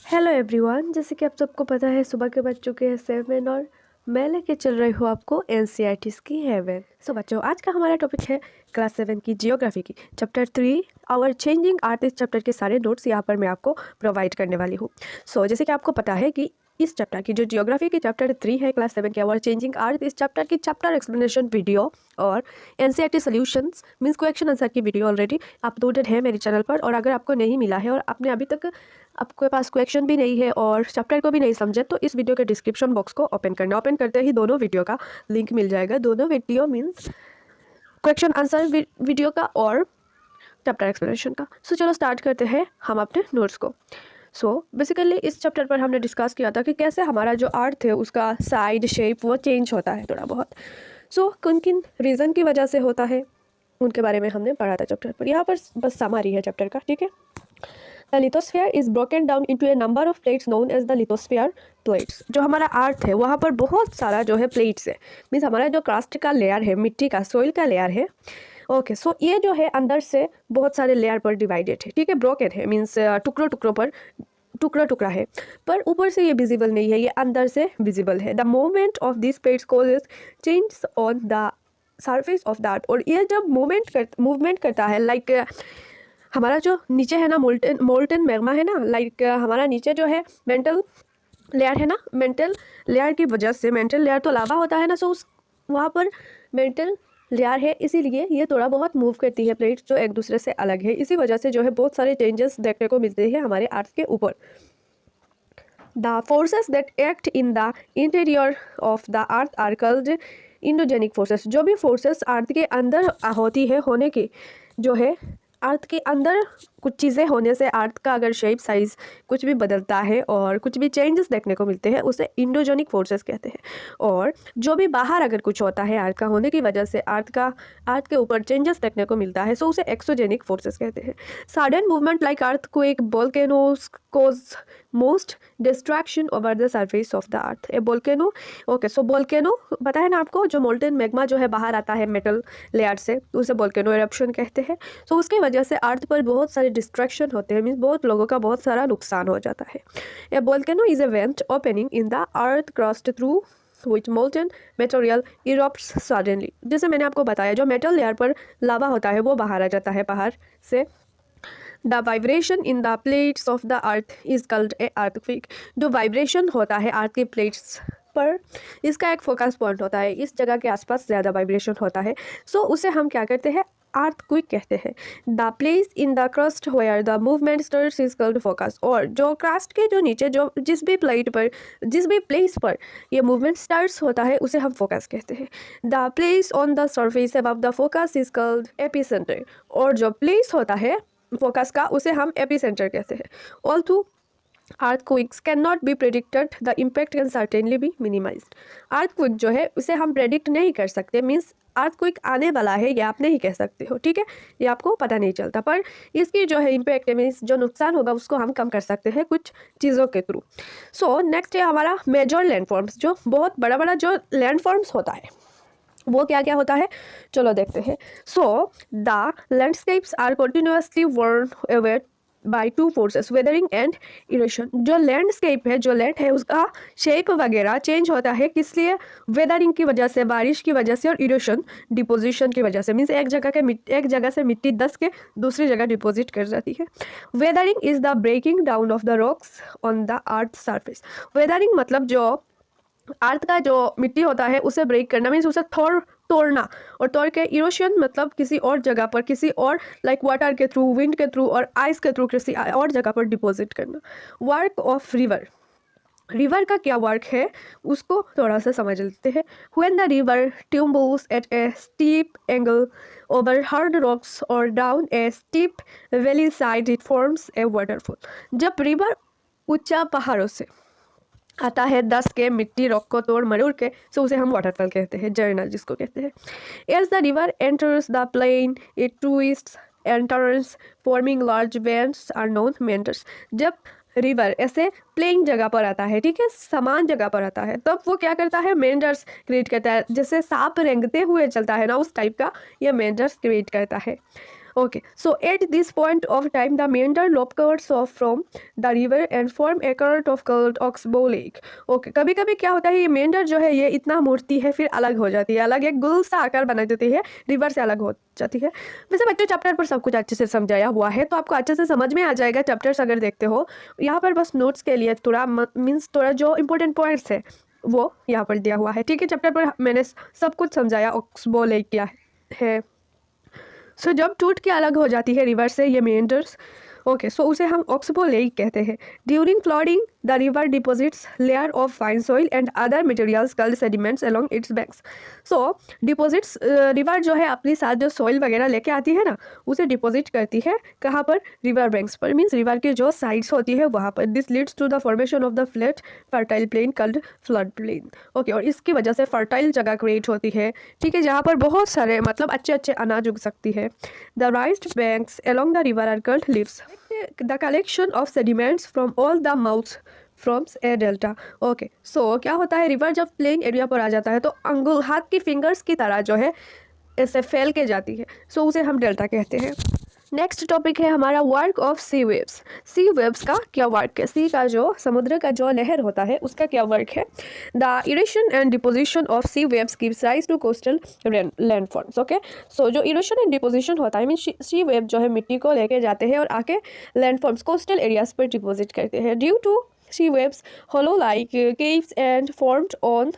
Hello everyone, जैसे कि आप सबको पता है सुबह के बज चुके हैं 7 और मैं लेके चल रही हूँ आपको एनसीईआरटी की हेवन। सो बच्चों, आज का हमारा टॉपिक है क्लास 7 की जियोग्राफी की चैप्टर 3 आवर चेंजिंग अर्थ। इस चैप्टर के सारे नोट्स यहाँ पर मैं आपको प्रोवाइड करने वाली हूँ। सो जैसे कि आपको पता है कि इस चैप्टर की जो जियोग्राफी की चैप्टर 3 है क्लास 7 के आवर चेंजिंग अर्थ, इस चैप्टर की चैप्टर एक्सप्लेनेशन वीडियो और NCERT solutions means question answer की वीडियो ऑलरेडी अपलोडेड है मेरे चैनल पर। और अगर आपको नहीं मिला है और आपने अभी तक आपके पास क्वेश्चन भी नहीं है और चैप्टर को भी नहीं समझे, तो इस वीडियो के डिस्क्रिप्शन बॉक्स को ओपन करना। ओपन करते ही दोनों वीडियो का लिंक मिल जाएगा। दोनों video means question answer video का और चैप्टर एक्सप्लेनेशन का। सो चलो स्टार्ट करते हैं हम अपने नोट्स को। बेसिकली इस चैप्टर पर हमने डिस्कस किया था कि कैसे हमारा जो अर्थ है उसका साइड शेप वो चेंज होता है थोड़ा बहुत। किन किन रीज़न की वजह से होता है उनके बारे में हमने पढ़ा था चैप्टर पर। यहाँ पर बस समरी है चैप्टर का, ठीक है। The lithosphere is broken down into a number of plates known as the lithosphere plates। जो हमारा अर्थ है वहाँ पर बहुत सारा जो है प्लेट्स है, मीन्स हमारा जो क्रस्ट का लेयर है, मिट्टी का सोइल का लेयर है। ओके, सो ये जो है अंदर से बहुत सारे लेयर पर डिवाइडेड है, ठीक है। ब्रोकन है मीन्स टुकड़ों टुकड़ों पर टुकड़ा टुकड़ा है, पर ऊपर से ये विजिबल नहीं है, ये अंदर से विजिबल है। The movement of this plates causes change on the surface of that. और ये जब मूवमेंट करता है, लाइक हमारा जो नीचे है ना मोल्टन मैग्मा है ना, लाइक हमारा नीचे जो है मेंटल लेयर है ना, मेंटल लेयर की वजह से, मेंटल लेयर तो लावा होता है ना, सो उस वहाँ पर मेंटल लेयर है, इसीलिए ये थोड़ा बहुत मूव करती है प्लेट्स जो एक दूसरे से अलग है। इसी वजह से जो है बहुत सारे चेंजेस देखने को मिलते हैं हमारे अर्थ के ऊपर। The forces that act in the interior of the earth are called endogenic forces. जो भी फोर्सेस अर्थ के अंदर होती है, होने की जो है अर्थ के अंदर कुछ चीज़ें होने से अर्थ का अगर शेप साइज कुछ भी बदलता है और कुछ भी चेंजेस देखने को मिलते हैं, उसे इंडोजेनिक फोर्सेस कहते हैं। और जो भी बाहर अगर कुछ होता है अर्थ का होने की वजह से अर्थ के ऊपर चेंजेस देखने को मिलता है, सो उसे एक्सोजेनिक फोर्सेस कहते हैं। सडन मूवमेंट लाइक अर्थ को एक volcanoes cause most destruction over the surface of the earth. A volcano, okay, so volcano पता है ना आपको, जो मोल्टन मैग्मा जो है बाहर आता है मेटल लेयर से, उसे वोल्केनो इरप्शन कहते हैं। सो उसकी वजह से अर्थ पर बहुत सारे डिस्ट्रैक्शन होते हैं, मीन्स बहुत लोगों का बहुत सारा नुकसान हो जाता है। A volcano is a vent opening in the earth crust through which molten material erupts suddenly। जैसे मैंने आपको बताया, जो मेटल लेयर पर लावा होता है वो बाहर आ जाता है बाहर से। The vibration in the plates of the earth is called a earthquake. जो वाइब्रेशन होता है अर्थ के प्लेट्स पर, इसका एक फोकस पॉइंट होता है, इस जगह के आसपास ज़्यादा वाइब्रेशन होता है, सो उसे हम क्या कहते हैं, अर्थक्वेक कहते हैं। The place in the crust where the movement starts is called focus. और जो क्रस्ट के जो नीचे जो जिस भी प्लेस पर ये मूवमेंट स्टार्ट्स होता है उसे हम फोकस कहते हैं। The place on the surface above the focus is called epicentre. और जो प्लेस होता है फोकस का उसे हम एपिसेंटर कहते हैं। Although earthquakes cannot be predicted, the impact can certainly be minimized। earthquake जो है उसे हम प्रेडिक्ट नहीं कर सकते, मीन्स earthquake आने वाला है ये आप नहीं कह सकते हो, ठीक है, ये आपको पता नहीं चलता, पर इसकी जो है इम्पैक्ट मीन्स जो नुकसान होगा उसको हम कम कर सकते हैं कुछ चीज़ों के थ्रू। नेक्स्ट है हमारा मेजर लैंडफॉर्म्स। जो बहुत बड़ा बड़ा जो लैंडफॉर्म्स होता है वो क्या क्या होता है, चलो देखते हैं। The landscapes are continuously worn away by two forces, weathering and erosion. जो लैंडस्केप है, जो लैंड है, उसका शेप वगैरह चेंज होता है, किस लिए, वेदरिंग की वजह से, बारिश की वजह से, और इरोशन डिपोजिशन की वजह से, मीन्स एक जगह से मिट्टी दस के दूसरी जगह डिपोजिट कर जाती है। Weathering is the breaking down of the rocks on the earth surface. Weathering मतलब जो अर्थ का जो मिट्टी होता है उसे ब्रेक करना, मीन्स उसे तोड़ना, और तोड़ के इरोशन मतलब किसी और जगह पर, किसी और लाइक वाटर के थ्रू, विंड के थ्रू और आइस के थ्रू किसी और जगह पर डिपॉजिट करना। वर्क ऑफ रिवर का क्या वर्क है उसको थोड़ा सा समझ लेते हैं। When the river tumbles at a steep angle over hard rocks और down a steep valley side it forms a waterfall. जब रिवर ऊंचा पहाड़ों से आता है, 10 के मिट्टी रॉक को तोड़ मरोड़ के, सो उसे हम वाटरफॉल कहते हैं, झरना जिसको कहते हैं। As the river enters the plain it twists and turns forming large bends are known meanders. जब रिवर ऐसे प्लेन जगह पर आता है, ठीक है, समान जगह पर आता है, तब वो क्या करता है, मेंडर्स क्रिएट करता है, जैसे सांप रेंगते हुए चलता है ना, उस टाइप का ये मेंडर्स क्रिएट करता है। Okay, so at this point of time, the meander lobcurs off from the river and form a current of called Oxbow Lake. Okay, कभी कभी क्या होता है, ये मेंढर जो है ये इतना मुड़ती है फिर अलग हो जाती है, अलग एक गोल सा आकार बना देती है, रिवर से अलग हो जाती है। वैसे बच्चों चैप्टर पर सब कुछ अच्छे से समझाया हुआ है, तो आपको अच्छे से समझ में आ जाएगा चैप्टर्स अगर देखते हो। यहाँ पर बस नोट्स के लिए थोड़ा मीन्स थोड़ा जो इंपॉर्टेंट पॉइंट्स है वो यहाँ पर दिया हुआ है, ठीक है। चैप्टर पर मैंने सब कुछ समझाया, ऑक्सबो लेक क्या है। सो जब टूट के अलग हो जाती है रिवर से ये मेंडर्स, ओके, सो उसे हम ऑक्सबो लेक कहते हैं। During flooding the river deposits layer of fine soil and other materials called sediments along it's banks. So deposits, river जो है अपने साथ जो सॉइल वगैरह लेके आती है ना, उसे डिपॉजिट करती है कहाँ पर, रिवर बैंक्स पर, मीन्स रिवर की जो साइड्स होती है वहाँ पर। This leads to the formation of the flat fertile plain called flood plain. Okay, और इसकी वजह से फर्टाइल जगह क्रिएट होती है, ठीक है, जहाँ पर बहुत सारे मतलब अच्छे अच्छे अनाज उग सकती है। The raised banks along the river are called levees. The collection of sediments from all the mouths forms a delta. Okay, so क्या होता है, रिवर जब प्लेन एरिया पर आ जाता है तो अंगुल हाथ की फिंगर्स की तरह जो है ऐसे फैल के जाती है, सो उसे हम डेल्टा कहते हैं। नेक्स्ट टॉपिक है हमारा work of sea waves. Sea waves का क्या वर्क है, सी का जो समुद्र का जो लहर होता है उसका क्या वर्क है। The erosion and deposition of sea waves gives rise to coastal landforms. Okay, so जो इरोशन एंड डिपोजिशन होता है मीन सी वेव जो है मिट्टी को लेके जाते हैं और आके लैंडफॉर्म्स कोस्टल एरियाज पर डिपोजिट करते हैं। Due to sea waves hollow like caves and formed on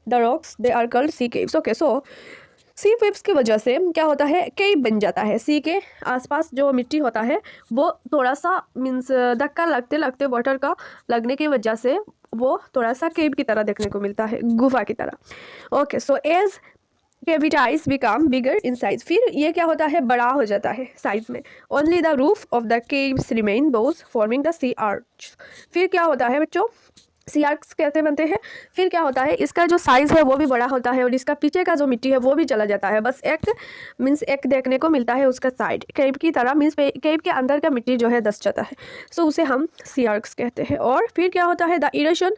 the rocks they are called sea caves. Okay, so sea waves की वजह से क्या होता है, केव बन जाता है। सी के आसपास जो मिट्टी होता है वो थोड़ा सा मीन्स धक्का लगते लगते वाटर का लगने की वजह से वो थोड़ा सा केव की तरह देखने को मिलता है, गुफा की तरह। Okay, so as cavities become bigger in size, फिर ये क्या होता है, बड़ा हो जाता है साइज में। Only the roof of the caves remain those forming the sea arch. फिर क्या होता है बच्चों, सी आर्क्स कैसे बनते हैं, फिर क्या होता है, इसका जो साइज़ है वो भी बड़ा होता है और इसका पीछे का जो मिट्टी है वो भी चला जाता है। बस एक मीन्स एक देखने को मिलता है उसका साइड केव की तरह, मीन्स केव के अंदर का मिट्टी जो है दस जाता है, सो उसे हम सी आर्क्स कहते हैं। और फिर क्या होता है, the erosion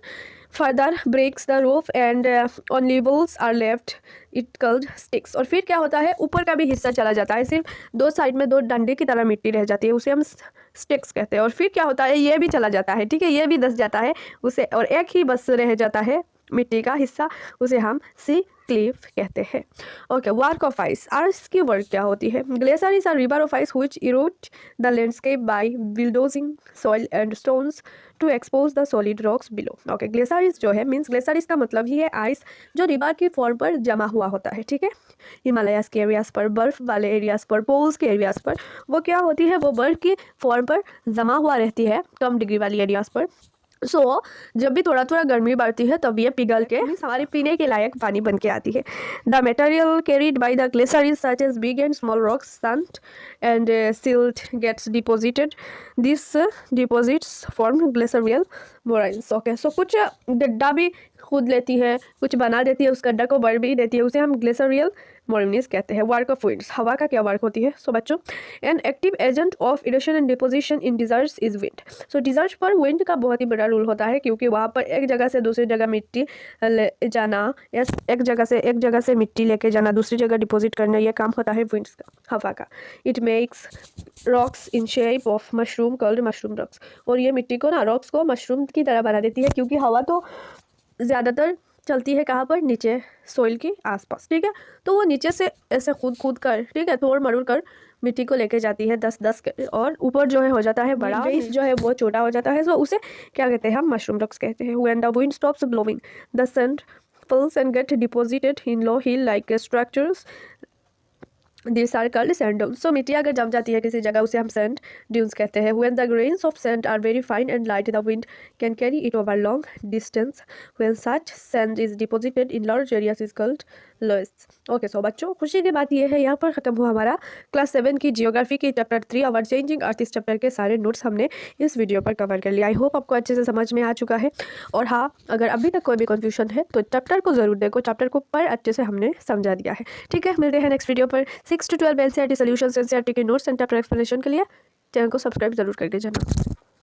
further breaks the roof and on levels are left it called stacks. और फिर क्या होता है, ऊपर का भी हिस्सा चला जाता है, सिर्फ दो साइड में दो डंडे की तरह मिट्टी रह जाती है, उसे हम स्टिक्स कहते हैं। और फिर क्या होता है, ये भी चला जाता है, ठीक है, ये भी धस जाता है उसे, और एक ही बस रह जाता है मिट्टी का हिस्सा, उसे हम सी क्लिफ कहते हैं। Okay, work of ice, ice की वर्क क्या होती है। Glacier is a river of ice which erode the landscape by bulldozing soil and stones to expose the solid rocks below. Okay, glacier जो है मीन्स ग्लेशियर इसका मतलब ही है ice जो रिवर की फॉर्म पर जमा हुआ होता है, ठीक है, हिमालयास के एरियाज पर, बर्फ वाले एरियाज पर, पोल्स के एरियाज पर वो क्या होती है, वो बर्फ की फॉर्म पर जमा हुआ रहती है कम डिग्री वाली एरियाज पर। सो जब भी थोड़ा थोड़ा गर्मी बढ़ती है तब ये पिघल के हमारे पीने के लायक पानी बन के आती है। The material carried by the glacier is such as big and small rocks sand and silt gets deposited, this deposits form glacial moraines. Okay, so कुछ गड्ढा भी खुद लेती है, कुछ बना देती है, उस गड्ढा को बढ़ भी देती है, उसे हम ग्लेशियल मोराइन्स कहते हैं। वर्क ऑफ विंड्स, हवा का क्या वर्क होती है। सो बच्चों, an active agent of erosion and deposition in deserts is wind. So deserts पर विंड का बहुत ही बड़ा रोल होता है, क्योंकि वहाँ पर एक जगह से दूसरी जगह मिट्टी ले जाना या एक जगह से मिट्टी लेके जाना दूसरी जगह डिपॉजिट करना, यह काम होता है विंड्स का, हवा का। It makes rocks in shape of mushroom called mushroom rocks. और ये मिट्टी को ना, रॉक्स को मशरूम की तरह बना देती है, क्योंकि हवा तो ज़्यादातर चलती है कहाँ पर, नीचे सॉइल के आसपास, ठीक है, तो वो नीचे से ऐसे कूद कर, ठीक है, तोड़ मरोड़ कर मिट्टी को लेके जाती है 10-10 के, और ऊपर जो है हो जाता है बड़ा, बेस जो है वो छोटा हो जाता है, सो उसे क्या कहते हैं, हम मशरूम रॉक्स कहते हैं। When the wind stops blowing the sand falls and get deposited in low hill like structures, this are called sand dunes. So मिट्टी अगर जम जाती है किसी जगह उसे हम सैंड ड्यून्स कहते हैं। When the grains of sand are very fine and light the wind can carry it over long distance, when such sand is deposited in large areas is called loess. Okay, so बच्चों, खुशी की बात यह है यहाँ पर ख़त्म हुआ हमारा क्लास 7 की जियोग्राफी की चैप्टर 3 आवर चेंजिंग अर्थ। इस चैप्टर के सारे नोट्स हमने इस वीडियो पर कवर कर लिया। आई होप आपको अच्छे से समझ में आ चुका है। और हाँ, अगर अभी तक कोई भी कन्फ्यूजन है तो चैप्टर को ज़रूर देखो, चैप्टर को पर अच्छे से हमने समझा दिया है, ठीक है। मिलते हैं नेक्स्ट वीडियो पर। 6 to 12 एनसीईआरटी सॉल्यूशंस, एनसीईआरटी के नोट्स एंड चैप्टर एक्सप्लेनेशन के लिए चैनल को सब्सक्राइब जरूर कर दीजिए।